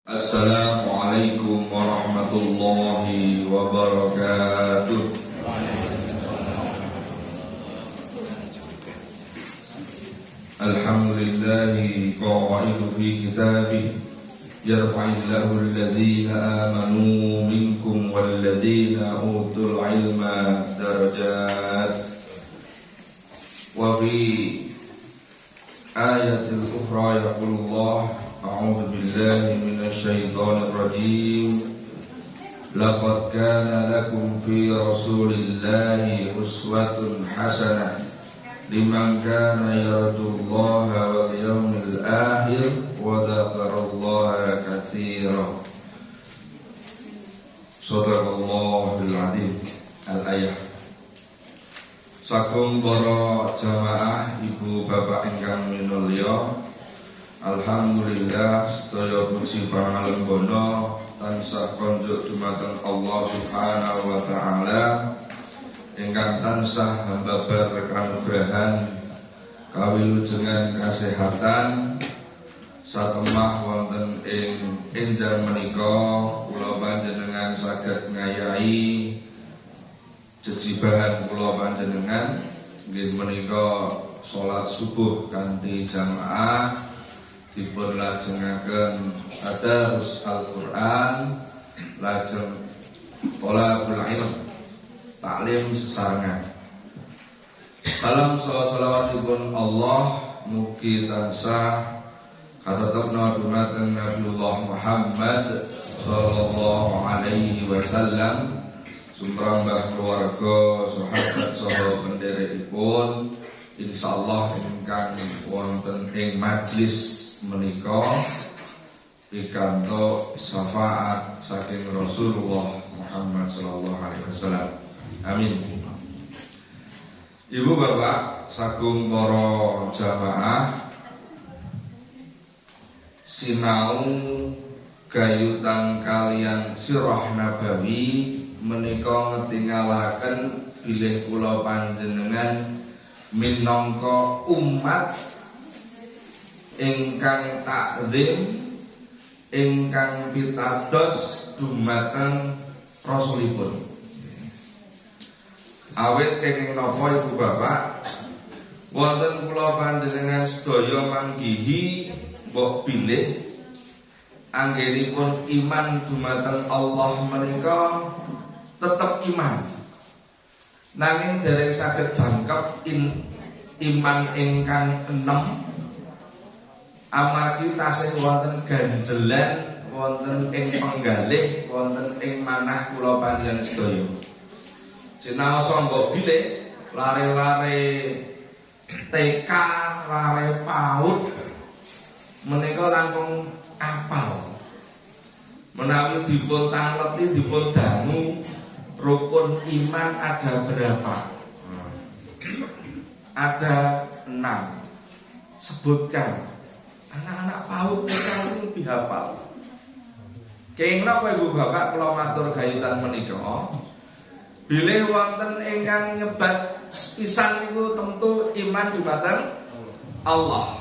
Assalamualaikum warahmatullahi wabarakatuh. Alhamdulillahi qailu fi kitabih yarfa'illahu alladhina amanu minkum walladhina utul ilma darajat. Wa fi ayatil ukhra yaqulullah أعوذ بالله من الشيطان الرجيم لقد كان لكم في رسول الله أسوة حسنة لمن كان يرجو الله واليوم الآخر وذكر الله كثيرا صدق الله العظيم. Al-ayah. Sakum para jamaah ibu bapak ingkang minulya, alhamdulillah sedaya puji pangalembono tansah konjuk dumateng Allah Subhanahu wa taala ingkang tansah hambabar kanugrahan kawilujengan kasehatan satemah wonten ing enjang menika kula panjenengan saged ngayahi jejibahan kula panjenengan nggih menika salat subuh kanthi jamaah dipun lajengaken tadarus Al-Qur'an, lajeng thalabul ilm, taklim sesarengan. Salam shalawatipun Allah mugi tansah katetepna dumateng Nabiullah Muhammad sallallahu alaihi wasallam, sumrambah keluarga, sahabat saha pendherekipun, insyaallah ingkang wonten ing majlis menika pikantuk syafaat saking Rasulullah Muhammad sallallahu alaihi wasallam. Amin. Ibu bapak sagung para jamaah sinau gayutan kalian sirah nabawi menika ngetingalaken bilih kula panjenengan minangka umat ingkang takzim, ingkang pitados dumateng Rasulipun. Awit kenging napa ibu bapak, wonten kula panjenengan sedaya manggihi mbok bilih anggenipun iman dumateng Allah menika tetep iman. Nanging dereng saged jangkep iman ingkang enem amargi tasih wonten ganjelan wonten ing penggalih wonten ing manah kula panjenengan sedaya. Sinaosa mbok bilih lare-lare TK, lare PAUD menika langkung apal. Menawi dipun tangleti dipun dangu rukun iman ada berapa? Ada 6. Sebutkan. Anak-anak PAUD mereka lebih hafal. Kenging napa ibu bapak kula matur gayutan menika? Bilih wonten ingkang nyebat pisan niku tentu iman dumateng Allah.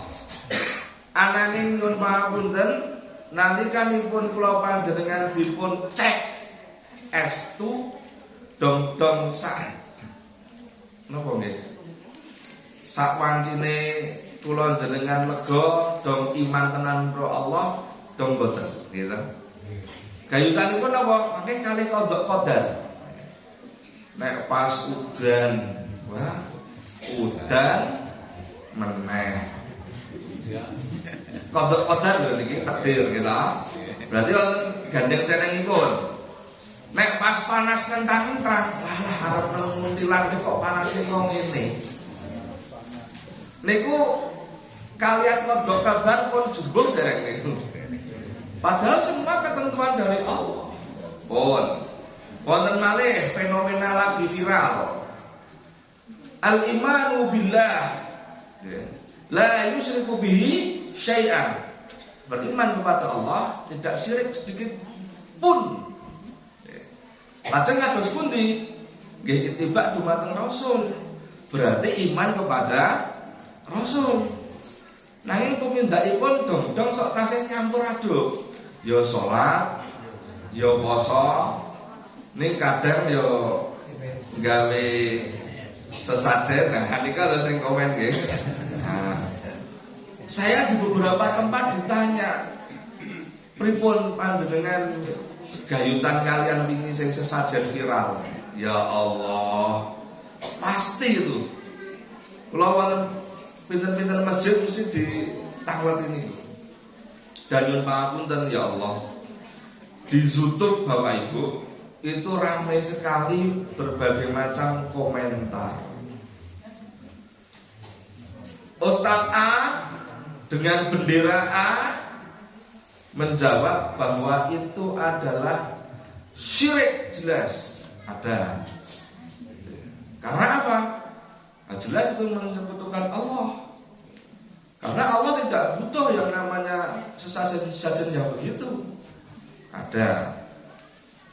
Ananging nyuwun pangapunten nalikanipun kula panjenengan dipun cek estu dong-dong sak napa nggih? Sak wancine kula jenengan lega dong iman tenan pro Allah dong boten gitu. Gayutanipun napa? Mangke kalih kodok kodar. Nek pas udan, wah udan meneh. Kodok kodar lho niki takdir gitu. Berarti wonten gandeng cenengipun. Nek pas panas kentang-kentang, walah arep nguntilan kok panase kok ngene. Niku kalian kodok kabar pun jebul dereng niku. Padahal semua ketentuan dari Allah. Wonten malih fenomena lagi viral. Al-imanu billah la yusyriku bihi syai'an. Beriman kepada Allah tidak syirik sedikit pun. Lajeng kados pundi? Nggih itibak dumateng Rasul. Berarti iman kepada Rasul. Nanging tumindakipun dong-dong sok tasih nyampur aduk. ya sholat, ya poso, ning kadang ya gawe sesajen. Nah, nika lho sing komen nggih. Nah, saya di beberapa tempat ditanya, pripun panjenengan gayutan kalian wingi sing sesajen viral? Ya Allah, pasti itu. Kula wonten pinten-pinten masjid mesti ditanglet ini. Dan nyuwun pangapunten ya Allah. Di YouTube Bapak Ibu itu ramai sekali berbagai macam komentar. Ustadz A dengan bendera A menjawab bahwa itu adalah syirik, jelas ada. Karena apa? Nah, jelas itu menyebutkan Allah. Karena Allah tidak butuh yang namanya sesajen-sesajen yang begitu. Ada.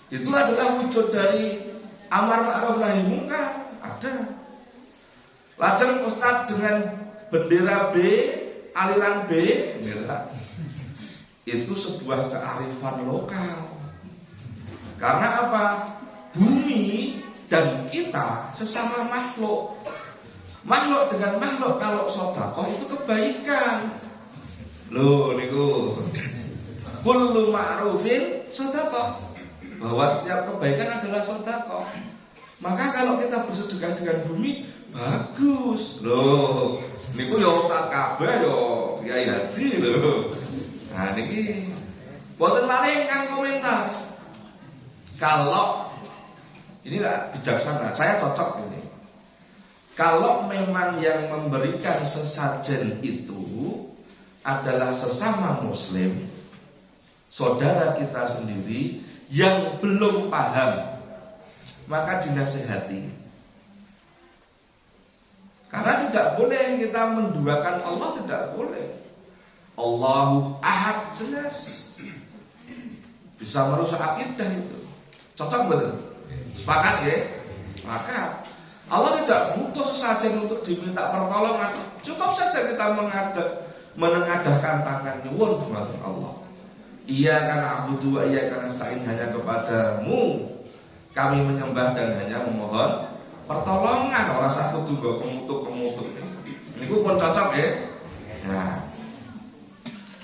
Itu adalah wujud dari amar ma'ruf nahi munkar. Ada. Lajeng Ustadz dengan bendera B, aliran B, itu sebuah kearifan lokal. Karena apa? Bumi dan kita sesama makhluk. Makhluk dengan makhluk kalau sedekah itu kebaikan. Loh niku. Kullu ma'rufin sedekah. Bahwa setiap kebaikan adalah sedekah. Maka kalau kita bersedekah dengan bumi bagus. Loh, niku ya Ustaz kabeh ya Kiai Haji lho. Nah niki boten malih kang komentar. Kalau inilah bijaksana, saya cocok ini. Kalau memang yang memberikan sesajen itu adalah sesama muslim, saudara kita sendiri yang belum paham, maka dinasihati. Karena tidak boleh kita menduakan Allah, tidak boleh. Allahu Ahad jelas bisa merusak akidah itu. Cocok betul? Sepakat ya? Sepakat. Allah tidak butuh sesajen untuk diminta pertolongan. Cukup saja kita menengadahkan tangan nyuwun kepada Allah. Iya karena abudu wa iya karena nasta'in, hanya kepadamu kami menyembah dan hanya memohon pertolongan. Ora sak kudu nggo kemutuk-kemutuk. Niku pun cocok ya. Nah.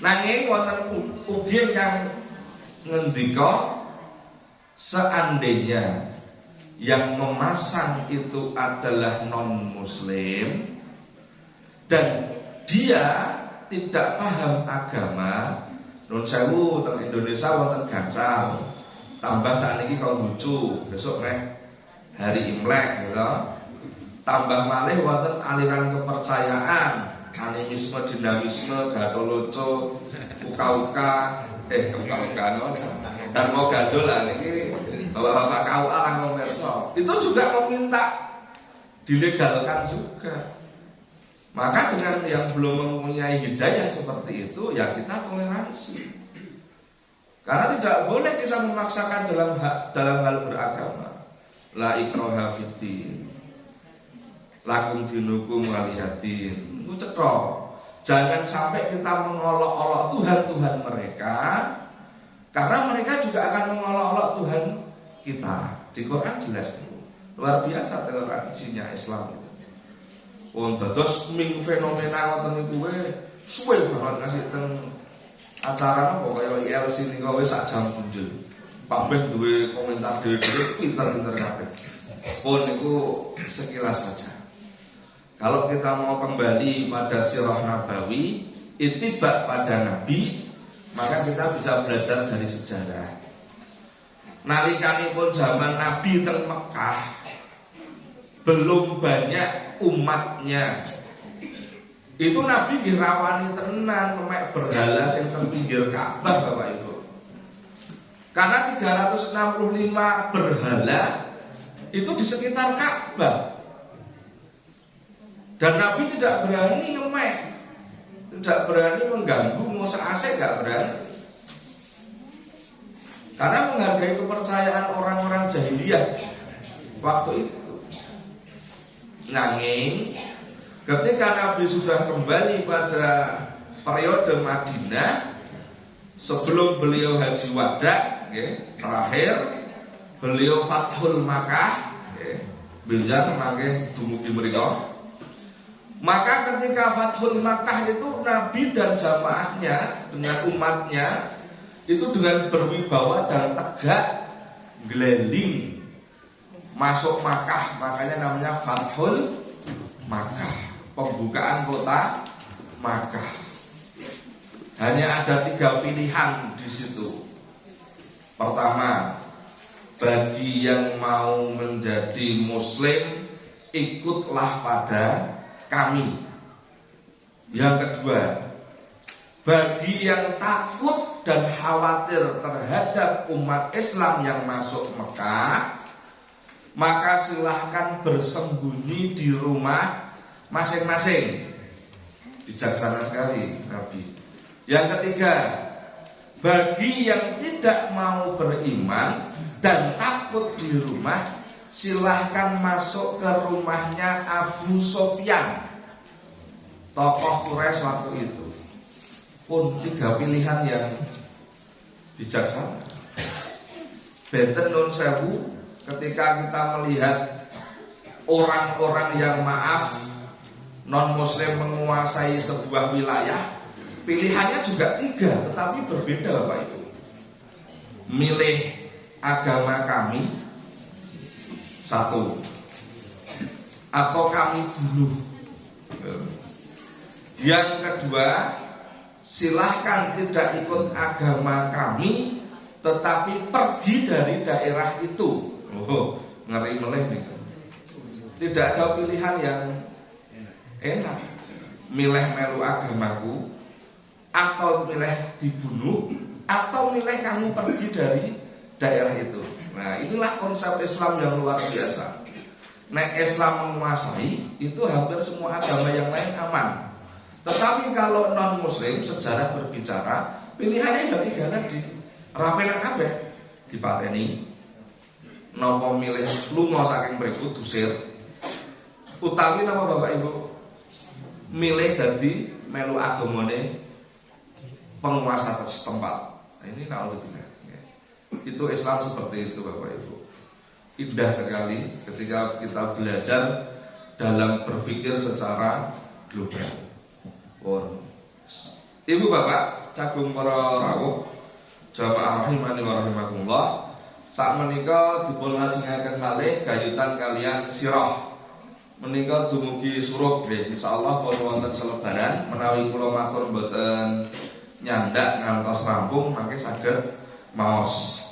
Nanging wonten ugi yang ngendika seandainya yang memasang itu adalah non-muslim dan dia tidak paham agama, nun sewu teng Indonesia wonten gangsal. Tambah sakniki kok lucu, besok hari Imlek gitu. Tambah malih wonten aliran kepercayaan, animisme, dinamisme, gatoloco, uka-uka, dan mau gandul lah niki bapak-bapak KUA lan ngomerso. Itu juga meminta dilegalkan juga. Maka dengan yang belum mempunyai hidayah seperti itu, ya kita toleransi. Karena tidak boleh kita memaksakan dalam hal beragama. La ikraha fiddin. Lakum dinukum waliyadin. Itu cetha. Jangan sampai kita mengolok-olok Tuhan-Tuhan mereka, karena mereka juga akan mengolok-olok Tuhan kita. Di Quran jelas itu. Luar biasa toleransinya Islam itu. Dados ming fenomena ngoten niku suwe banget ngasih teng acara napa kaya ILC niku wis sak jam punjul. Pak Ben duwe komentar dhewe-dhewe pinter-pinter kabeh. Pun niku sekilas saja. Kalau kita mau kembali pada sirah nabawi, ittiba pada nabi, maka kita bisa belajar dari sejarah. Nalikanipun zaman Nabi teng Mekah, belum banyak umatnya. Itu Nabi dirawani tenan memek berhala sing teng pinggir Ka'bah Bapak Ibu. Karena 365 berhala itu di sekitar Ka'bah. Dan Nabi tidak berani ngemek, tidak berani mengganggu, ngosak asik gak berani. Karena menghargai kepercayaan orang-orang jahiliyah waktu itu. Nanging ketika Nabi sudah kembali pada periode Madinah, sebelum beliau haji wada, terakhir beliau Fathul Makkah, Biljan mangke dumugi mriko. Maka ketika Fathul Makkah itu Nabi dan jamaahnya dengan umatnya itu dengan berwibawa dan tegak glending masuk Makkah, makanya namanya Fathul Makkah, pembukaan kota Makkah. Hanya ada 3 pilihan di situ. Pertama, bagi yang mau menjadi muslim, ikutlah pada kami. Yang kedua, bagi yang takut dan khawatir terhadap umat Islam yang masuk Mekah, maka silahkan bersembunyi di rumah masing-masing. Bijaksana sekali Nabi. Yang ketiga, bagi yang tidak mau beriman dan takut di rumah, silahkan masuk ke rumahnya Abu Sofyan, tokoh Quraisy waktu itu. Pun 3 pilihan yang bijaksana. Benten nun sewu, ketika kita melihat orang-orang yang maaf non muslim menguasai sebuah wilayah, pilihannya juga 3, tetapi berbeda Bapak Ibu. Milih agama kami, 1, atau kami bunuh. Yang kedua, silahkan tidak ikut agama kami, tetapi pergi dari daerah itu. Ngeri meleh nih. Tidak ada pilihan yang enak. Milih melu agamaku, atau milih dibunuh, atau milih kamu pergi dari daerah itu. Nah, inilah konsep Islam yang luar biasa. Nek Islam menguasai, itu hampir semua agama yang lain aman. Tetapi kalau non muslim, sejarah berbicara, pilihannya ada 3 tadi. Rapenak kabeh dipateni. Napa milih lunga saking mriku dusir. Utawi napa Bapak Ibu? Milih dadi melu agamane penguasa setempat. Nah, ini naudzubillah. Itu Islam seperti itu Bapak Ibu. Indah sekali ketika kita belajar dalam berpikir secara global. Ibu bapak, cagung para rawuh, jamaah rahimani wa rahimakumullah. Sak menika dipun lajengaken malih gayutan kalian sirah. Menika dumugi suruh nggih insyaallah pun wonten selebaran menawi kula matur mboten nyandak ngantos rampung mangke saged maos.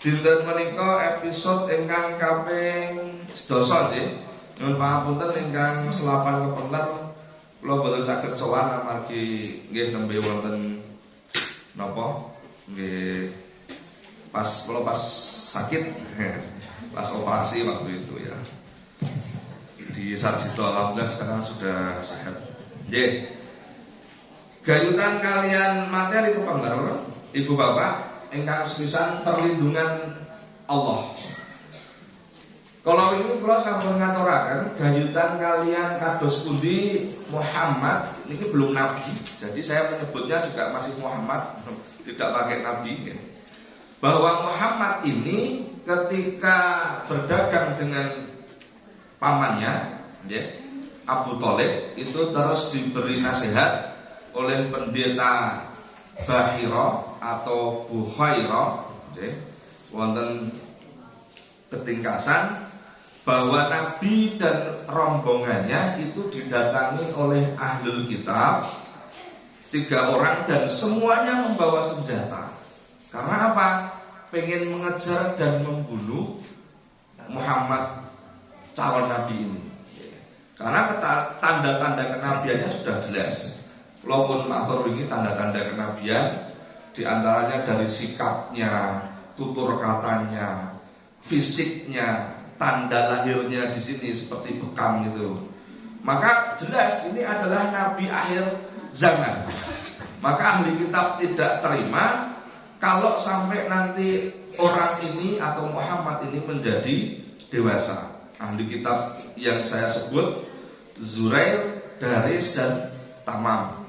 Dinten menika episode ingkang kaping 12 nggih. Nuwun pangapunten ingkang selapan kepengker kula boten saged sowan amargi nggih nembe wonten napa? Nggih pas sakit pas operasi waktu itu ya. Di Sarjito alhamdulillah sekarang sudah sehat. Nggih. Gayutan kalian materi kepengker Ibu Bapak ingkang sepisan perlindungan Allah. Kalau ini kula sampun ngaturaken gayutan kalian kados pundi Muhammad niki belum nabi. Jadi saya menyebutnya juga masih Muhammad, tidak pakai nabi ya. Bahwa Muhammad ini ketika berdagang dengan pamannya ya, Abu Thalib itu terus diberi nasihat oleh pendeta Bahira atau Bukhaira wonten ketingkasan bahwa Nabi dan rombongannya itu didatangi oleh ahlul kitab 3 orang dan semuanya membawa senjata. Karena apa? Pengen mengejar dan membunuh Muhammad calon Nabi ini. Karena tanda-tanda kenabiannya sudah jelas. Walaupun matur wingi tanda-tanda kenabian di antaranya dari sikapnya, tutur katanya, fisiknya, tanda lahirnya di sini seperti bekam gitu. Maka jelas ini adalah nabi akhir zaman. Maka ahli kitab tidak terima kalau sampai nanti orang ini atau Muhammad ini menjadi dewasa. Ahli kitab yang saya sebut Zurair, Daris dan Tamam.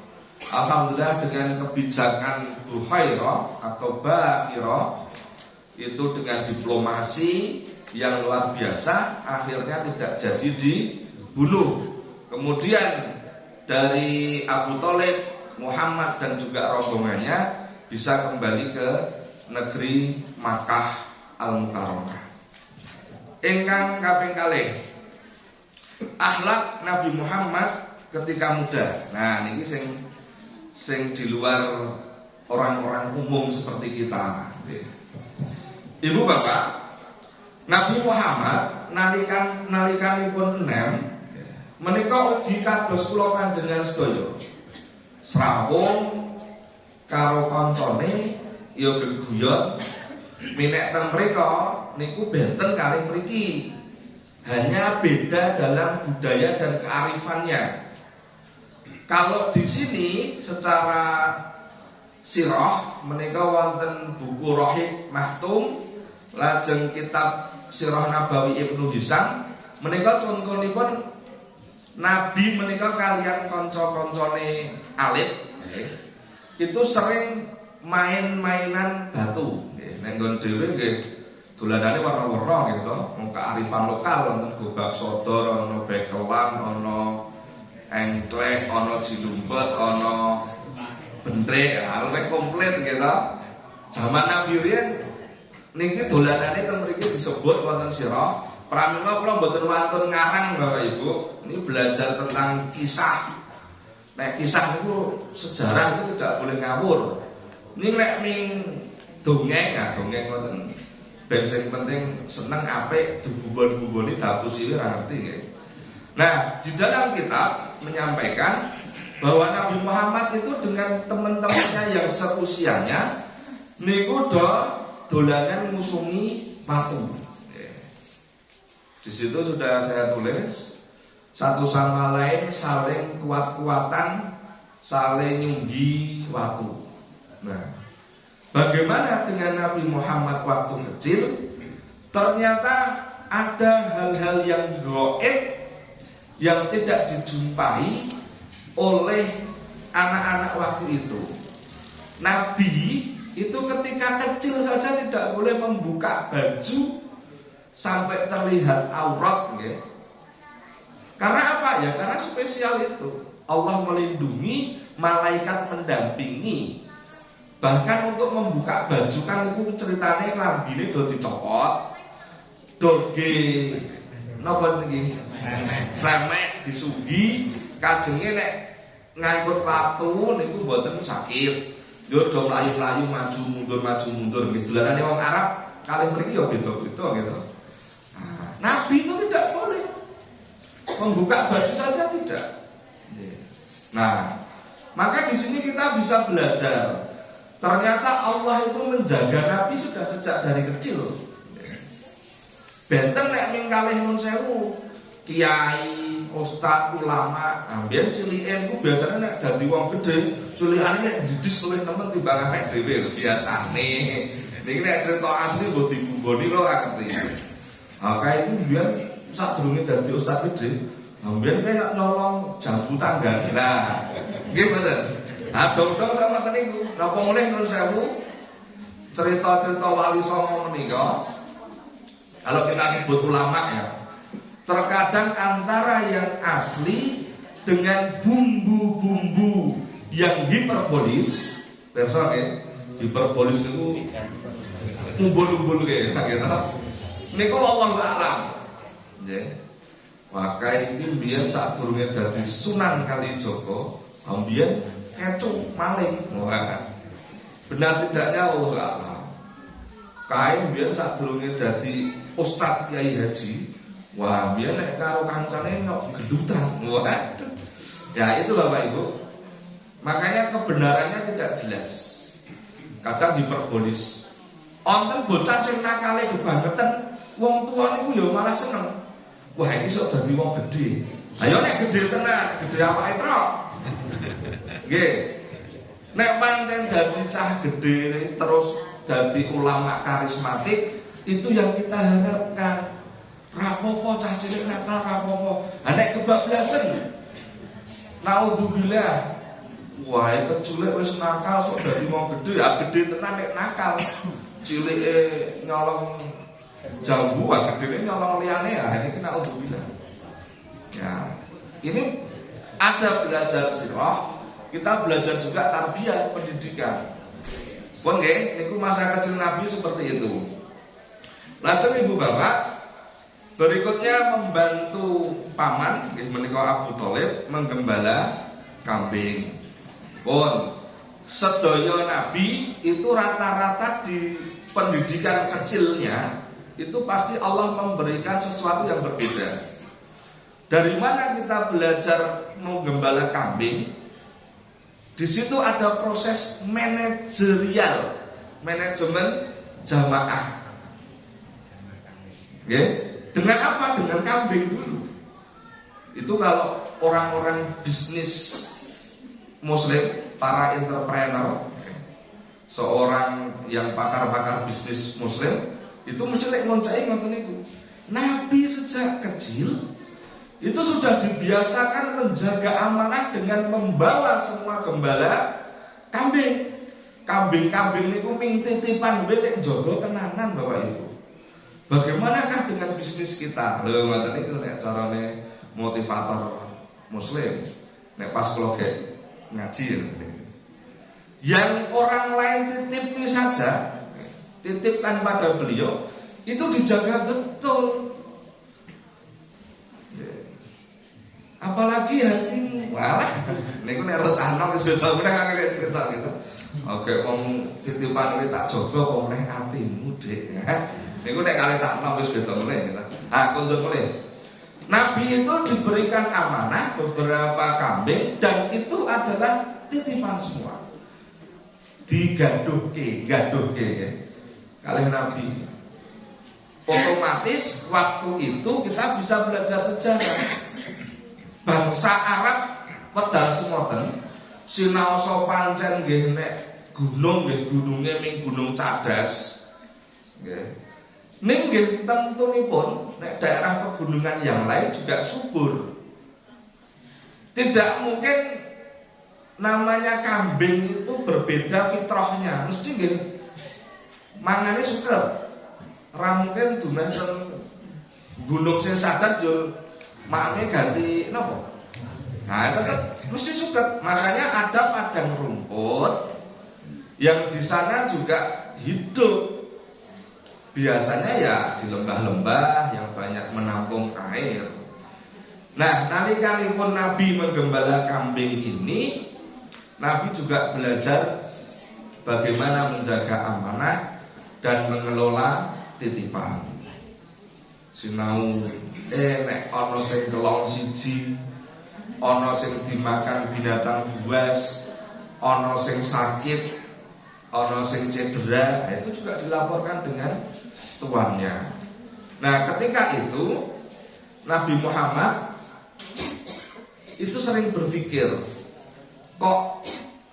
Alhamdulillah dengan kebijakan Buhairah atau Bahirah itu dengan diplomasi yang luar biasa akhirnya tidak jadi dibunuh. Kemudian dari Abu Thalib, Muhammad dan juga rombongannya bisa kembali ke negeri Makkah Al-Mukarramah. Ingkang kaping kalih, akhlak Nabi Muhammad ketika muda. Nah, niki sing di luar orang-orang umum seperti kita. Ibu bapak, Nabi Muhammad nalikanipun enem menika ugi kados kula panjenengan sedaya. Srawung karo kancane ya geguyon minek teng mriko niku benten kalih mriki. Hanya beda dalam budaya dan kearifannya. Kalau di sini secara sirah menika wonten buku Rohib Mahtum, lajeng kitab Sirah Nabawi Ibnu Hisam, menika contonipun Nabi menika kalian kanca-kancane alit itu sering main-mainan batu. Nek nggon dhewe nggih dolanane warna-warna gitu. Wong kearifan lokal wonten gobak sodor, ana bekelan, ana engklek, ana jilumpet, ana bentrek, arep komplit gitu. Zaman Nabi riyen niki dolanane teng mriki disebut wonten sirah. Pramila kula mboten wantun ngarang Bapak Ibu. Ini belajar tentang kisah. Nek kisah niku sejarah itu tidak boleh ngawur. Ini nek ming dongeng, ya dongeng wonten ben sing penting seneng apik dibubon-buboni dapus iki ora ngerti nggih. Nah, di dalam kitab menyampaikan bahwa Nabi Muhammad itu dengan teman-temannya yang seusianya niku dolanan ngusungi watu. Di situ sudah saya tulis satu sama lain saling kuat-kuatan, saling nyunggi waktu. Nah, bagaimana dengan Nabi Muhammad waktu kecil? Ternyata ada hal-hal yang gaib yang tidak dijumpai oleh anak-anak waktu itu. Nabi itu ketika kecil saja tidak boleh membuka baju sampai terlihat aurat, ya. Karena apa? Ya karena spesial itu. Allah melindungi, malaikat mendampingi. Bahkan untuk membuka baju kan itu ceritanya lambine do dicopot, doge napa niki? Slemek disugi, kajenge nek ngangkut watu niku mboten sakit. Yo do mlayu-mlayu maju mundur nggih. Dolanane wong Arab kali mriki yo beda-beda gitu. Nabi itu tidak boleh membuka baju saja tidak. Nah, maka di sini kita bisa belajar. Ternyata Allah itu menjaga Nabi sudah sejak dari kecil. Benten nek ming kalih nun sewu kiai, ustaz, ulama, ambiyen ciliken ku biasane nek dadi wong gedhe, cilikane nek didis luwih nemen timbang awake dhewe biasane. Niki nek cerita asli mbok dibumboni lho ora ngerti. Maka ini biar sadurunge dadi ustaz gede, biar kayak nyolong jambu tangga. Nah, nggih mboten. Nah, dong sama tadi niku. Napa mulai nuwun sewu cerita-cerita wali songo menika. Kalau kita sebut ulama ya, terkadang antara yang asli dengan bumbu-bumbu yang hiperbolis, perso ya, hiperbolis niku umbul-umbul kayak gitu. Niku wallahu a'lam. Nggih. Maka iki mbiyen sadurunge dadi Sunan Kalijaga, mbiyen kecu maling. Benar tidaknya wallahu a'lam. Kae mbiyen sadurunge dadi ustaz kiai haji, wah mbiyen nek karo kancane nyok gelutan. Waduh. Ya itu Bapak Ibu. Makanya kebenarannya tidak jelas. Kadang hiperbolis. Wonten bocah sing nakale kebangetan. Wong tua niku ya malah seneng. Wah iki sok dadi wong gedhe. Ayo nek gedhe tenan, gedhe awake tok. Nggih. Nek pancen dadi cah gedhe terus dadi ulama karismatik, itu yang kita harapkan. Rapopo cah cilik nakal rapopo. Ha nek kebablasan. Naudzubillah. Wah, keculik wis nakal sok dadi wong gedhe, ya gedhe tenan nek nakal. Cilike nyolong jambu, gedene nyolong liyane, ya ini kena udzubillah. Ya. Ini ada belajar sirah, kita belajar juga tarbiyah pendidikan. Pun nggih, niku masa kecil Nabi seperti itu. Lajeng Ibu Bapak berikutnya membantu paman nggih menika Abu Thalib menggembala kambing. Pun sedaya Nabi itu rata-rata di pendidikan kecilnya itu pasti Allah memberikan sesuatu yang berbeda. Dari mana kita belajar menggembala kambing? Di situ ada proses manajerial, manajemen jamaah. Oke? Dengan apa? Dengan kambing dulu. Itu kalau orang-orang bisnis Muslim, para entrepreneur, seorang yang pakar-pakar bisnis Muslim, itu mesti lek ngoncai ngoten niku. Nabi sejak kecil itu sudah dibiasakan menjaga amanah dengan membawa semua gembala kambing. Kambing-kambing niku ming titipan wae lek jaga tenanan Bapak Ibu. Bagaimanakah dengan bisnis kita? Lho ngoten niku nek carane motivator Muslim. Nek pas kula ngaji yang orang lain titipi saja, titipkan pada beliau, itu dijaga betul. Apalagi hatimu, walah, niku nek recana wis beda meneh kaya cerita gitu. Oke, wong titipan iki tak jaga apa meneh atimu, Dik. Niku nek kali cakna wis beda meneh gitu. Kondur meneh. Nabi itu diberikan amanah beberapa kambing dan itu adalah titipan semua. Digaduhke ya. Kalih Nabi. Otomatis waktu itu kita bisa belajar sejarah. Bangsa Arab wedal semoten sinaosa pancen nggih nek gunung nggih gununge ming Gunung Cadas. Nggih. Ning nggih tentunipun nek daerah pegunungan yang lain juga subur. Tidak mungkin namanya kambing itu berbeda fitrahnya. Mesti nggih mangane suket. Ra mungkin dumeh teng gunung sing cadas yo makne ganti napa? Nah, tetap mesti suket. Makanya ada padang rumput yang di sana juga hidup. Biasanya ya di lembah-lembah yang banyak menampung air. Nah, nalikanipun Nabi menggembala kambing ini, Nabi juga belajar bagaimana menjaga amanah dan mengelola titipan. Sinau nek ana sing kelong siji, ana sing dimakan binatang buas, ana sing sakit, ana sing cedera, itu juga dilaporkan dengan tuannya. Nah, ketika itu Nabi Muhammad itu sering berpikir, kok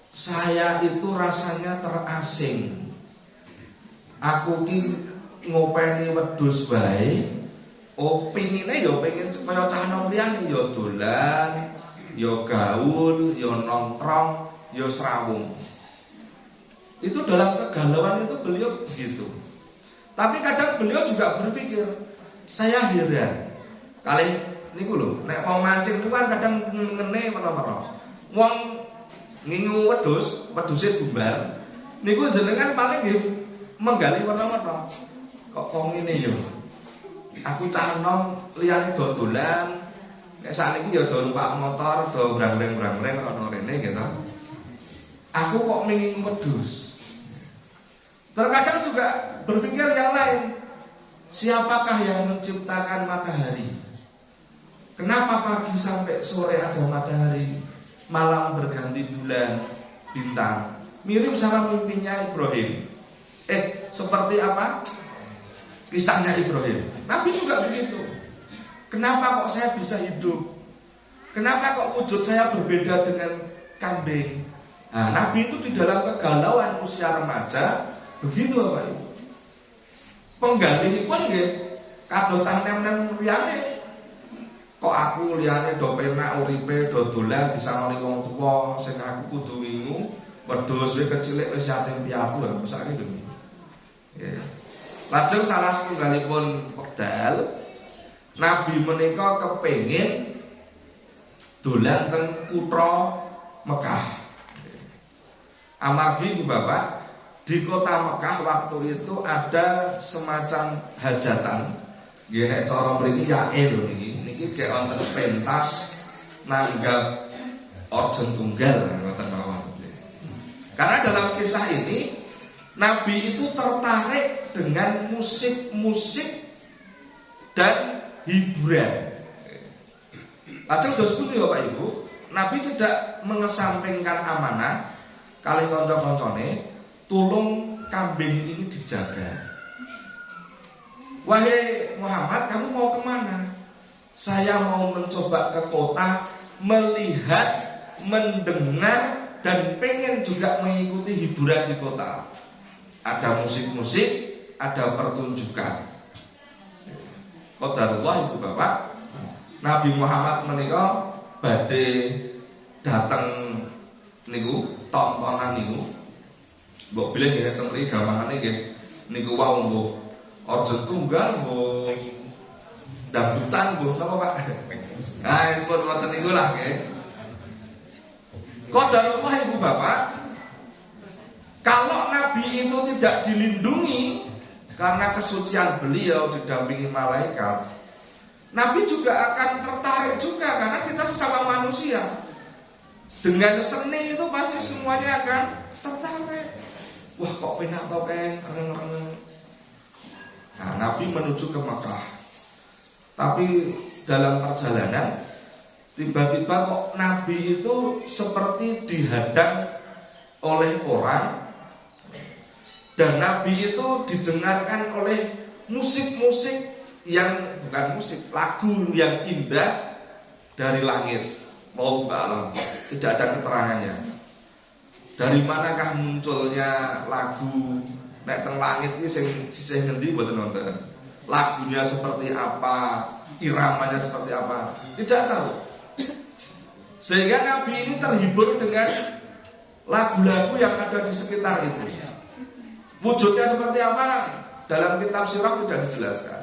saya itu rasanya terasing. Aku ki ngopeni wedhus bae. Oh, pingine ya pengen kaya cah nom liyane ya dolan, ya gaul, ya nongkrong, ya serawung. Itu dalam kegalauan itu beliau begitu. Tapi kadang beliau juga berpikir, saya heran. Kali niku lho, nek mau mancing niku kan kadang ngene apa-apa. Wong ngingu wedhuse dumbar. Niku jenengan paling nggih menggali warna-warna. Kok ngene ya? Aku cah nom liyane do dolan. Nek sakniki ya do numpak motor, do brang-brang ana rene gitu. Aku kok ngingu wedhus. Terkadang juga berpikir yang lain. Siapakah yang menciptakan matahari? Kenapa pagi sampai sore ada matahari, malam berganti bulan, bintang? Mirip sama mimpinya Ibrahim. Seperti apa? Kisahnya Ibrahim. Nabi juga begitu. Kenapa kok saya bisa hidup? Kenapa kok wujud saya berbeda dengan kambing? Nah, Nabi itu di dalam kegalauan usia remaja begitu Bapak Ibu. Penggalihipun nggih kados cah nem-nem liyane. kok aku liyane do penak uripe do dolan disangoni wong tuwa sing aku kudu wingu wedhus wis kecilik wis yatim piatu lho sakniki lho. Ya. Lajeng salah setunggalipun wekdal Nabi menika kepengin dolan teng kutha Mekah. Amargi Ibu Bapak di kota Mekah waktu itu ada semacam hajatan. Nggih nek cara mriki yae lho niki gek wonten pentas nanggap orjen tunggal ngoten mawon. Karena dalam kisah ini Nabi itu tertarik dengan musik-musik dan hiburan. Lajeng dos pundi Bapak Ibu, Nabi tidak mengesampingkan amanah kalih kanca-kancane tulung kambing ini dijaga. Wahai Muhammad, kamu mau kemana? Saya mau mencoba ke kota, melihat, mendengar, dan pengen juga mengikuti hiburan di kota. Ada musik-musik, ada pertunjukan. Qadarullah Ibu Bapak, Nabi Muhammad menika badhe dateng niku tontonan niku. Mbok bilih nggih teng mriki gampangane nggih niku wau mbuh orjen tunggal mbuh dangdutan mbuh napa Pak? Nah, disebut wonten niku lah nggih. Qadarullah Ibu Bapak, kalau Nabi itu tidak dilindungi karena kesucian beliau didampingi malaikat, Nabi juga akan tertarik juga karena kita sesama manusia. Dengan seni itu pasti semuanya akan tertarik. Wah kok penak tau kayak reneng-reneng. Nah, Nabi menuju ke Mekah. Tapi dalam perjalanan tiba-tiba kok Nabi itu seperti dihadang oleh orang. Dan Nabi itu didengarkan oleh musik-musik yang bukan musik, lagu yang indah dari langit. Mau alam, tidak ada keterangannya. Dari manakah munculnya lagu nek teng langit iki sing sisih ngendi mboten wonten. Lagunya seperti apa, iramanya seperti apa, tidak tahu. Sehingga Nabi ini terhibur dengan lagu-lagu yang ada di sekitar itu. Wujudnya seperti apa? Dalam kitab sirah tidak dijelaskan.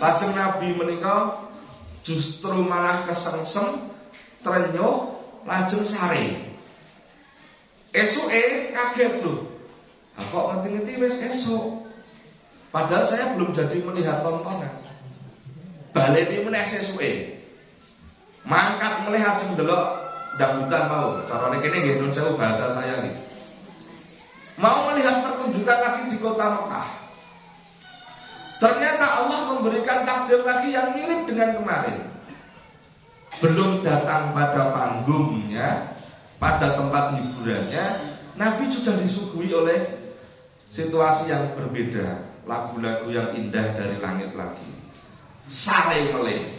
Lajeng Nabi menika justru malah kesengsem, trenyuh, lajeng sare. Esuke kaget lho. Lah kok ngerti-ngerti wis esuk. Padahal saya belum jadi melihat tontonan. Baleni meneh esuke. Mangkat melihat ajeng delok dangdutan mau. Carane kene nggih nun sewu bahasa saya iki. Mau melihat pertunjukan lagi di kota Mekah. Ternyata Allah memberikan takdir lagi yang mirip dengan kemarin. Belum datang pada panggungnya, pada tempat hiburannya, Nabi sudah disuguhi oleh situasi yang berbeda. Lagu-lagu yang indah dari langit lagi. Sare meleh.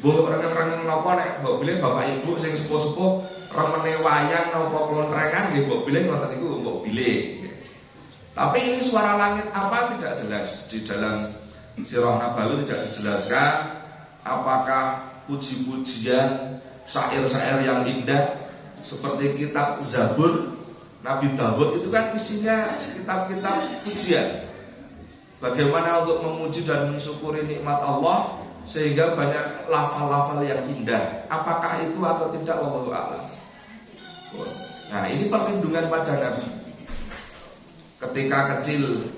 Mbok reneng-reneng napa nek mbok bilih bapak ibu sing sepuh-sepuh remene wayang napa klontrengan nggih mbok bilih ngoten niku mbok bilih. Tapi ini suara langit apa tidak jelas. Di dalam Sirah Nabawi tidak dijelaskan apakah puji-pujian, syair-syair yang indah seperti kitab Zabur Nabi Dawud itu kan isinya kitab-kitab pujian. Bagaimana untuk memuji dan mensyukuri nikmat Allah sehingga banyak lafal-lafal yang indah. Apakah itu atau tidak wallahu a'lam. Nah, ini perlindungan pada Nabi. Ketika kecil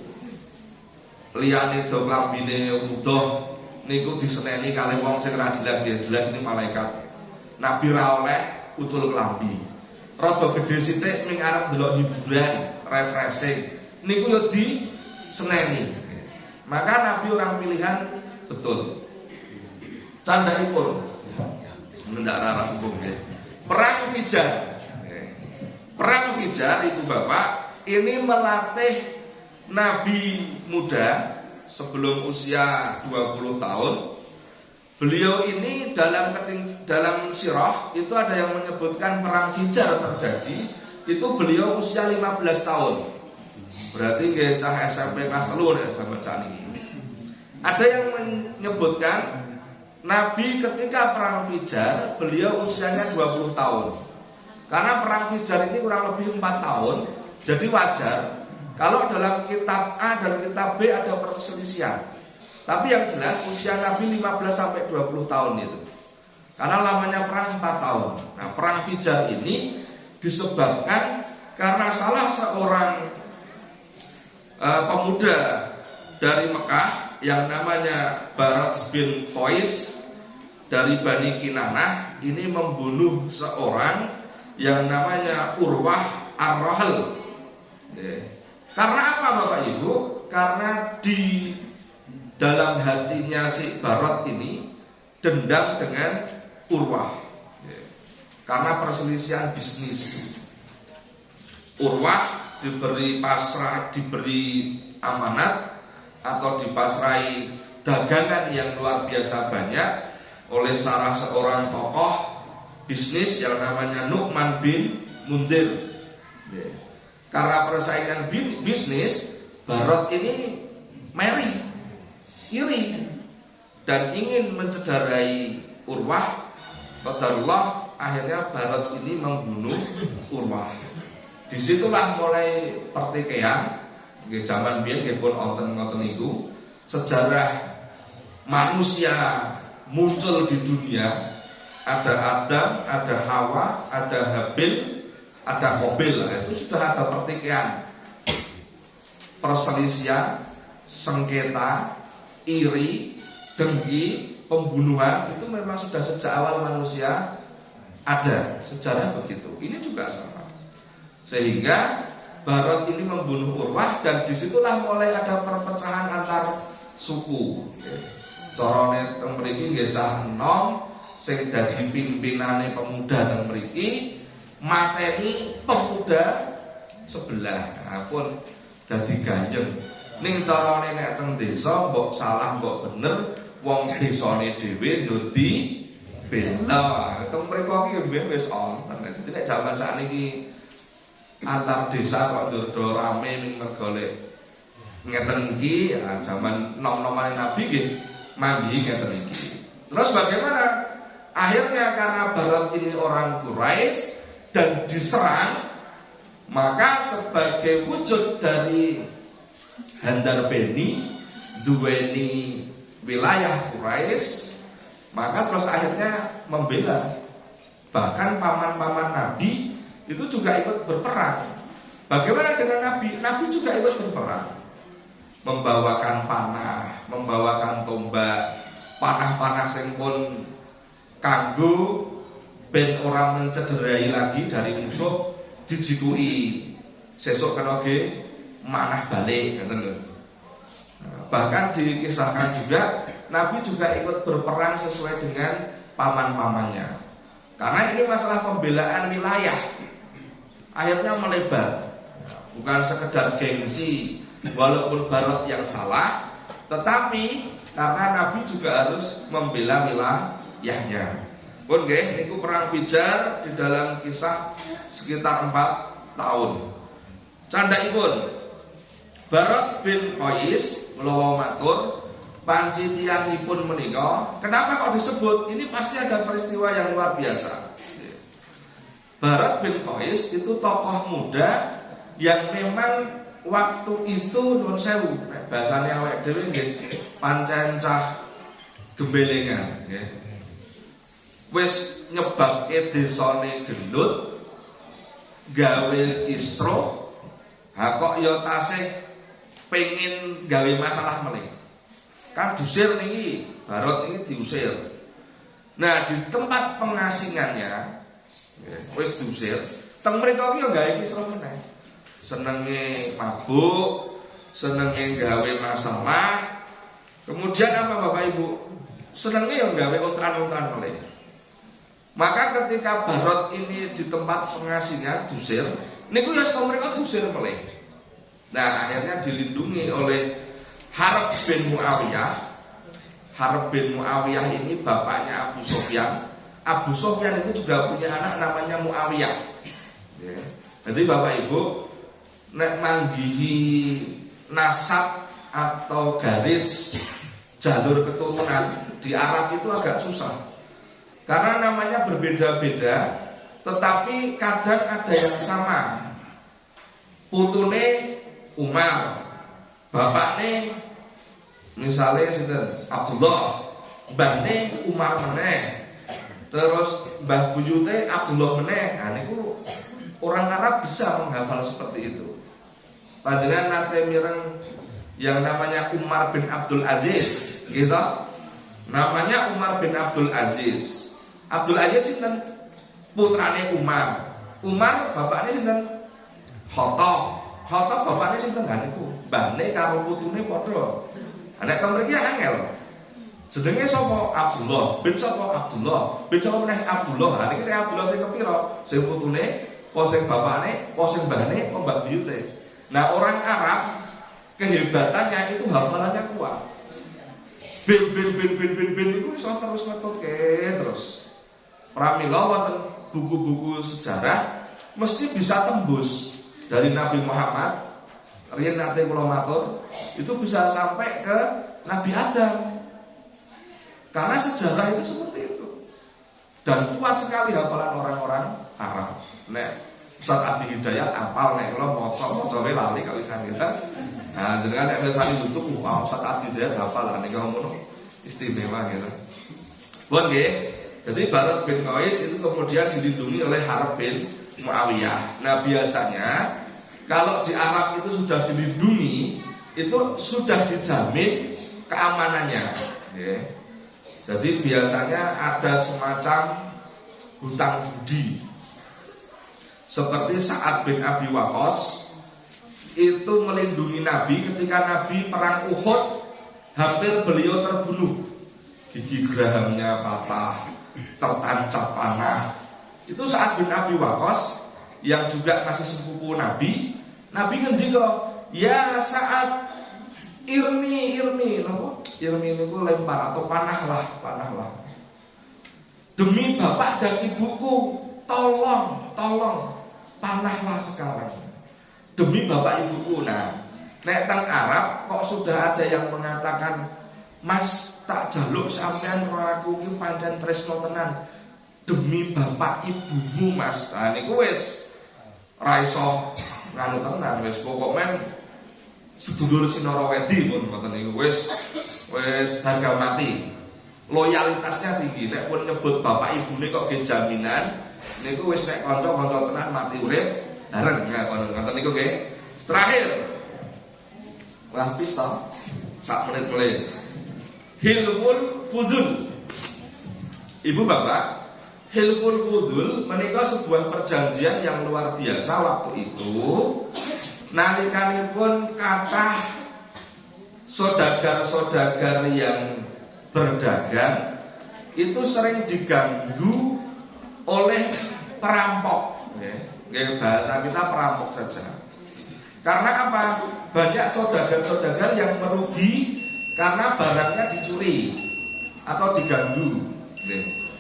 liyane do klambine udoh niku diseneni kalih wong sing ora jelas, jelas ini malaikat. Nabi ra oleh ucul klambi. Rada gedhe sithik ning arep delok hiburan, refreshing. Niku yo diseneni. Maka Nabi orang pilihan betul. Candhaipun ndak rampung nggih. Perang Fijar. Perang Fijar itu Bapak ini melatih Nabi muda sebelum usia 20 tahun. Beliau ini dalam sirah itu ada yang menyebutkan perang Fijar terjadi itu beliau usia 15 tahun. Berarti nggih cah SMP kelas 3 nek sampeyan ini. Ada yang menyebutkan Nabi ketika perang Fijar, beliau usianya 20 tahun. Karena perang Fijar ini kurang lebih 4 tahun, jadi wajar kalau dalam kitab A dan kitab B ada perselisihan. Tapi yang jelas usia Nabi 15 sampai 20 tahun itu. Karena lamanya perang 4 tahun. Nah, perang Fijar ini disebabkan karena salah seorang pemuda dari Mekah yang namanya Barat bin Qais dari Bani Kinanah ini membunuh seorang yang namanya Urwah Ar-Rahl. Karena apa Bapak Ibu? Karena di dalam hatinya si Barat ini dendam dengan Urwah. Karena perselisihan bisnis. Urwah diberi pasrah, diberi amanat atau dipasrai dagangan yang luar biasa banyak oleh salah seorang tokoh bisnis yang namanya Nu'man bin Mundir. Karena persaingan bisnis, Barat ini iri dan ingin mencederai Urwah. Qadarullah akhirnya Barat ini membunuh Urwah. Disitulah mulai pertikaian. Zaman biyen nggih pun wonten niku sejarah manusia muncul di dunia. Ada Adam, ada Hawa, ada Habil, ada Qabil. Itu sudah ada pertikaian, perselisihan, sengketa, iri, dengki, pembunuhan. Itu memang sudah sejak awal manusia ada, sejarah begitu. Ini juga sama. Sehingga Barat ini membunuh Urwah dan disitulah mulai ada perpecahan antar suku. Corone teng mriki nggih cah enom sing dadi pimpinane pemuda teng mriki mateni pemuda sebelah. Nah, pun dadi ganjeng. Ning carane nek teng desa mbok salah mbok bener wong desane dhewe ndur di bela. Teng mriko iki mbiyen wis wonten. Dadi nek jaman sakniki antar desa kok ndur rame ning mergolek ngeten iki ya zaman nom-nomane Nabi nggih manggi ngeten iki. Terus bagaimana? Akhirnya karena Barat ini orang Quraisy dan diserang, maka sebagai wujud dari Handar Beni duweni wilayah Quraisy, maka terus akhirnya membela. Bahkan paman-paman Nabi itu juga ikut berperang. Bagaimana dengan Nabi? Nabi juga ikut berperang, membawakan panah, membawakan tombak, panah-panah sing pun kanggo ben orang mencederai lagi dari musuh dijikui sesuk kena ge manah balik ngoten lho. Bahkan dikisahkan juga Nabi juga ikut berperang sesuai dengan paman-pamannya. Karena ini masalah pembelaan wilayah. Akhirnya melebar. Bukan sekedar gengsi walaupun Barat yang salah, tetapi karena Nabi juga harus membela wilayahnya. Pun nggih niku perang Fijar di dalam kisah sekitar 4 tahun. Candhaipun Barat bin Qais kula matur panci tiyangipun menika, kenapa kok disebut? Ini pasti ada peristiwa yang luar biasa. Barat bin Qais itu tokoh muda yang memang waktu itu nuwun sewu, bahasane awake dhewe nggih pancen cah gembelengan nggih. Wis nyebabke desane gendut, gawe kisruh, ha kok ya tasih pengin gawe masalah meneh. Kan diusir niki, Barat ini diusir. Nah, di tempat pengasingannya wis diusir, teng mriko iki yo gawe kisruh meneh. Senenge mabuk, senenge gawe masalah. Kemudian apa Bapak Ibu? Senenge yo gawe ontran-ontran meneh. Maka ketika Barat ini di tempat pengasingan diusir, niku yo saka mriko diusir meneh. Nah, akhirnya dilindungi oleh Harb bin Muawiyah. Harb bin Muawiyah ini bapaknya Abu Sufyan. Abu Sufyan itu juga punya anak namanya Muawiyah. Ya. Jadi Bapak Ibu, nek manggihi nasab atau garis jalur keturunan di Arab itu agak susah. Karena namanya berbeda-beda, tetapi kadang ada yang sama. Putune Umar, bapakne misalnya sinten Abdullah, mbahne Umar meneh. Terus mbah buyute Abdullah meneh. Nah niku orang Arab bisa menghafal seperti itu. Panjenengan nate mireng yang namanya Umar bin Abdul Aziz, gitu. Namanya Umar bin Abdul Aziz. Abdul Aziz sinten? Putrane Umar. Umar bapakne sinten? Khattab. Khattab bapakne sinten? Niku mbahne karo putune padha. Nek teng mriki angel. Jenenge sapa? Abdullah. Bin sapa? Abdullah. Bin sapa meneh? Abdullah. Ha niki sing Abdullah sing kepira? Sing putune, apa sing bapakne, apa sing mbahne, apa mbah buyute. Nah, orang Arab kehebatannya itu hafalannya kuat. Bin itu iso terus ngetutke terus. Pramila wonten buku-buku sejarah mesti bisa tembus dari Nabi Muhammad. Riyen nate kula matur, itu bisa sampai ke Nabi Adam. Karena sejarah itu seperti itu. Dan kuat sekali hafalan orang-orang Arab. Nek Ustaz Adi Hidayat apal nek kula maca lali kali sangitan. Nah, jenengan nek mirsani YouTube, wah Ustaz Adi Hidayat hafal nek ngono istimewa gitu. Bon nggih. Jadi Barat bin Qais itu kemudian dilindungi oleh Harb bin Muawiyah. Nah, biasanya kalau di Arab itu sudah dilindungi, itu sudah dijamin keamanannya. Okay. Jadi biasanya ada semacam hutang budi. Seperti Sa'ad bin Abi Waqqas itu melindungi Nabi ketika Nabi perang Uhud, hampir beliau terbunuh. Gigi gerahamnya patah, tertancap panah. Itu Sa'ad bin Abi Waqqas yang juga masih sepupu Nabi. Nabi ngendika, "Ya Sa'ad, irmi napa? Irmi niku lempar atau panahlah. Demi bapak dan ibuku, tolong panahlah sekarang. Demi bapak ibuku." Nah, nek teng Arab kok sudah ada yang mengatakan, "Mas, tak jaluk sampean karo aku iki pancen tresno tenan. Demi bapak ibumu, Mas." Nah niku wis ra iso nganu tenan, wis pokoknya sedulur Sinara Wedi pun ngoten niku wis harga mati. Loyalitasnya tinggi. Nek pun nyebut bapak ibune kok nggih jaminan, niku wis nek kanca-kanca tenan mati urip bareng ngoten niku nggih. Terakhir. Lah pistol sak menit mulai. Hilful Fudul. Ibu bapak, Hilful Fudul menika sebuah perjanjian yang luar biasa waktu itu. Nalikanipun kathah saudagar-saudagar yang berdagang itu sering diganggu oleh perampok. Nggih, bahasa kita perampok saja. Karena apa? Banyak saudagar-saudagar yang merugi karena barangnya dicuri atau diganggu.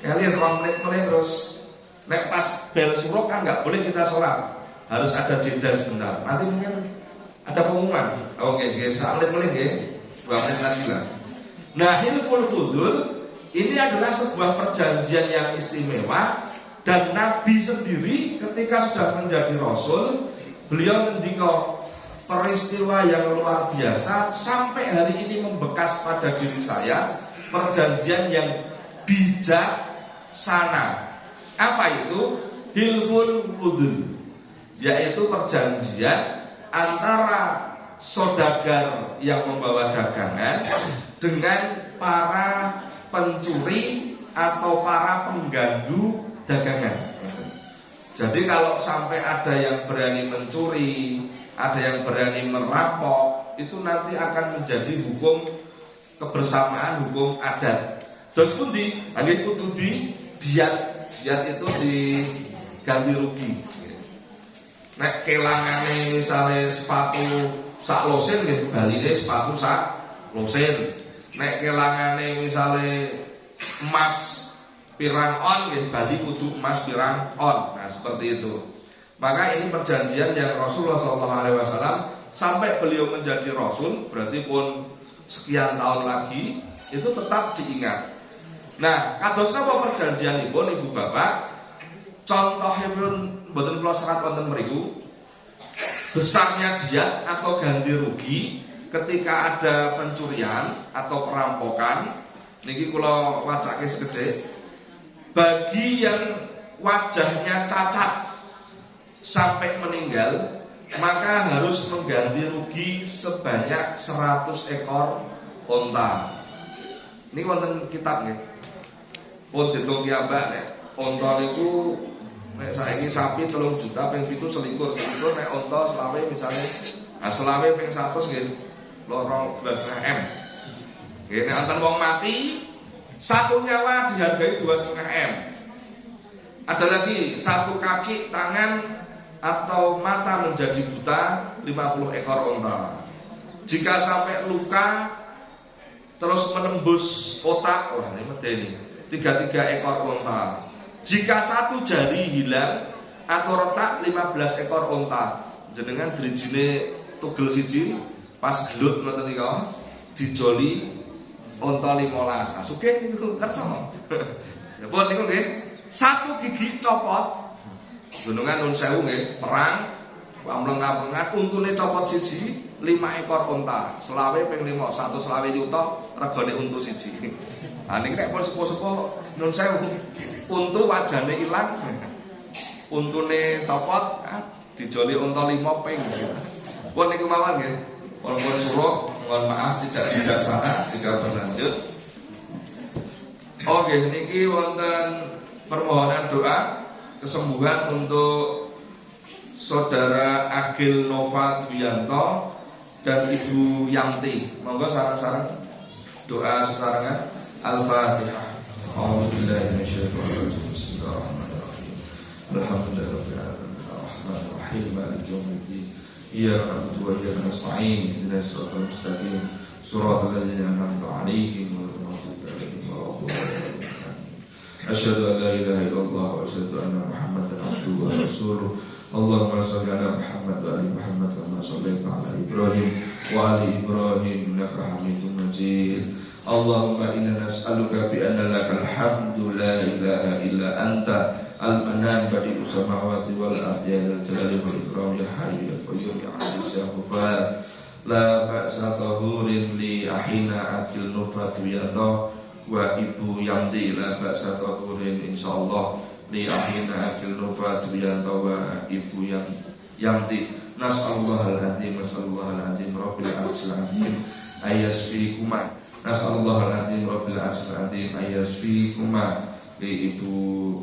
Kalian orang menit terus nek pas bel suruh kan nggak boleh kita sholat, harus ada jeda sebentar. Nanti mungkin ada pengumuman. Oke, salit mulai nggih 2 menit lagi lah. Nah, Hilful Fudul ini adalah sebuah perjanjian yang istimewa dan Nabi sendiri ketika sudah menjadi Rasul, beliau ngendika peristiwa yang luar biasa sampai hari ini membekas pada diri saya, perjanjian yang bijaksana. Apa itu? Hilful Fudul, yaitu perjanjian antara saudagar yang membawa dagangan dengan para pencuri atau para pengganggu dagangan. Jadi kalau sampai ada yang berani mencuri, ada yang berani merampok, itu nanti akan menjadi hukum kebersamaan, hukum adat. Terus pun nggih kudu diat itu diganti rugi. Nek kelangane misale sepatu sak losen nggih baline sepatu sak losen. Nek kelangane misale emas pirang on nggih bali kudu emas pirang on. Nah, seperti itu. Maka ini perjanjian yang Rasulullah SAW sampai beliau menjadi Rasul, berarti pun sekian tahun lagi itu tetap diingat. Nah, kados napa perjanjianipun Ibu Bapak? Contohipun mboten kula serat wonten mriku. Besarnya diat atau ganti rugi ketika ada pencurian atau perampokan niki kula wacake sekedhik. Bagi yang wajahnya cacat sampai meninggal, maka harus mengganti rugi sebanyak 100 ekor unta. Ini wonten kitab nggih. Pun ditung piyambak nek unta niku nek saiki sapi 3 juta ping 7 selikur nek unta selawe misale selawe ping 100 nggih 12,5 M. Nggih nek wonten wong mati satu nyawa dihargai 2,5 M. Ada lagi satu kaki, tangan atau mata menjadi buta 50 ekor unta. Jika sampai luka terus menembus otak, wah ini medeni 33 ekor unta. Jika satu jari hilang atau retak 15 ekor unta. Jenengan drijine tugel siji pas gelut ngoten nika dijoli unta 15. Sugih niku kersa. Napa niku nggih? Satu gigi copot. Jenengan nun sewu nggih, perang pamleng-pamlengan untune copot siji 5 ekor unta. Selawe ping 5, 1 selawe yuta regane untu siji. Nah niki nek pun sepuh-sepuh nun sewu untu wajane ilang, untune copot, dijoli unta 5 ping. Pun niku mawon nggih. Walaupun suruh, mohon maaf tidak bijaksana jika berlanjut. Oke, niki wonten permohonan doa kesembuhan untuk Saudara Agil Nova Dwianto dan Ibu Yanti. Monggo sareng-sareng doa sesarengan. Al-Fatihah. A'udzubillahi minasyaitonir rajim. Bismillahirrahmanirrahim. Alhamdulillahirabbil alamin. Arrahmanir rahim. Maliki yaumiddin. Iyyaka na'budu wa iyyaka nasta'in. Ihdinas siratal mustaqim. Shiratal ladzina an'amta 'alaihim ghairil maghdubi 'alaihim waladdallin. Asyhadu an la ilaha illallah wa asyhadu anna Muhammadan abduhu wa rasuluh. Allahumma shalli ala Muhammad wa ali Muhammad kama shallaita ala Ibrahim wa ali Ibrahim innaka Hamidum Majid. Allahumma inna nas'aluka bi anna lakal hamdu la ilaha illa anta al-manan badi'us samawati wal ardi ya dzal jalali wal ikram ya hayyu ya qayyum ya aziz ya ghafar. La ba'sa tahurin li ahina Agil Nova Dwianto wa Ibu Yanti. La ba'sa tahurin insyaallah li ahina Agil Nova Dwianto wa Ibu Yanti. Nas'alullahal azim nas'alullahal azim rabbil arsyil azim ayasfikuma. Nas'alullahal azim rabbil arsyil azim ayasfikuma li Ibu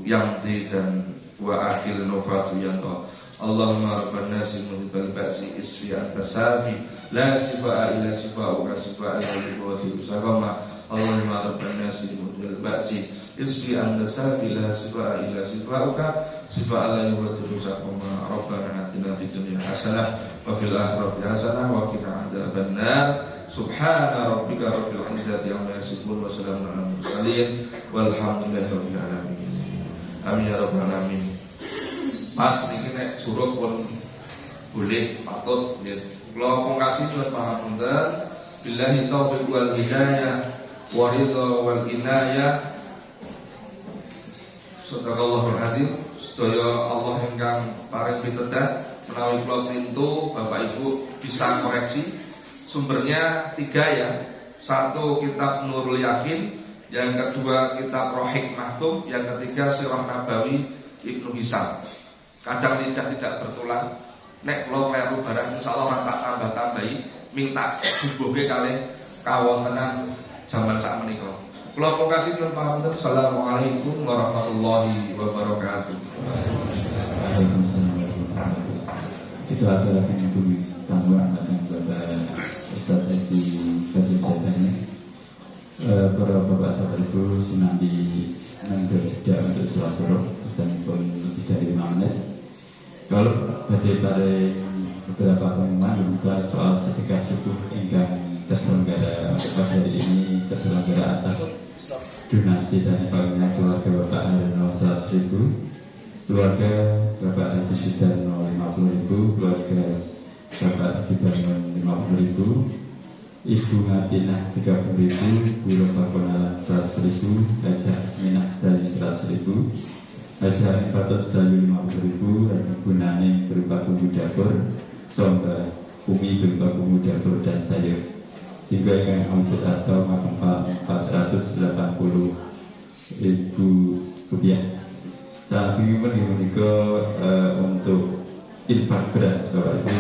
Yanti dan wa Agil Nova Dwianto. Allahumma rabban nasi muhibbal ba'si isfi anta safi la sifa'a illa sifa'uka sifa'a illa biwati usagama. Allahumma rabban nasi muhibbal ba'si isfi anta safi la sifa'a illa sifa'uka sifa'a illa biwati usagama. Rabbana atina fid dunya hasanah wa fil akhirati hasanah wa qina adzabannar. Subhana rabbika rabbil izzati amma yasifun wa salamun alal mursalin walhamdulillahi rabbil alamin. Amin ya rabbal alamin. Mas niki nek suruh pun boleh patut nggih. Kula pungkasi nyuwun pangapunten. Billahi taufiq wal hidayah wa ridha wal inayah. Sadaqallahul azim. Sedaya Allah ingkang paring pitedah menawi kula pintu Bapak Ibu bisa koreksi. Sumbernya 3 ya. 1 kitab Nurul Yakin, yang kedua kitab Rohik Mahtum, yang ketiga Sirah Nabawi Ibnu Hisam. Kadang lidah tidak bertulang. Nek kula kleru barang insyaallah ora tak tambah-tambahi, minta jubuhe kalih kawontenan jaman sak menika. Kula pungkasi nyuwun pangapunten. Assalamualaikum warahmatullahi wabarakatuh. Itu adalah yang dulu tambahan kepada Ustaz Haji Fadil Zaidani. Para bapak saudaraku sinambi bersedia untuk sholat suruh dan pun lebih dari 5 menit. Kalau pada beberapa pengumuman juga soal sedekah subuh hingga terselenggara pada hari ini terselenggara atas donasi dan banyak keluarga Bapak Haryono 100.000, keluarga Bapak Haji Sudarno 50.000, keluarga Bapak Haji Barnon 50.000, Ibu Ngatinah 30.000, Bu Robakonalan 100.000, Haja Asminah dari 100.000, Haja Ifatot dari 50.000, Haji Gunani berupa bumbu dapur, Somba Umi berupa bumbu dapur dan sayur, sehingga yang omset atau maksimal 480.000 rupiah. Saat ini untuk infak beras Bapak Ibu,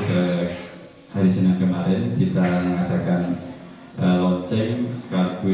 hari Senin kemarin kita mengadakan lonceng sekaligus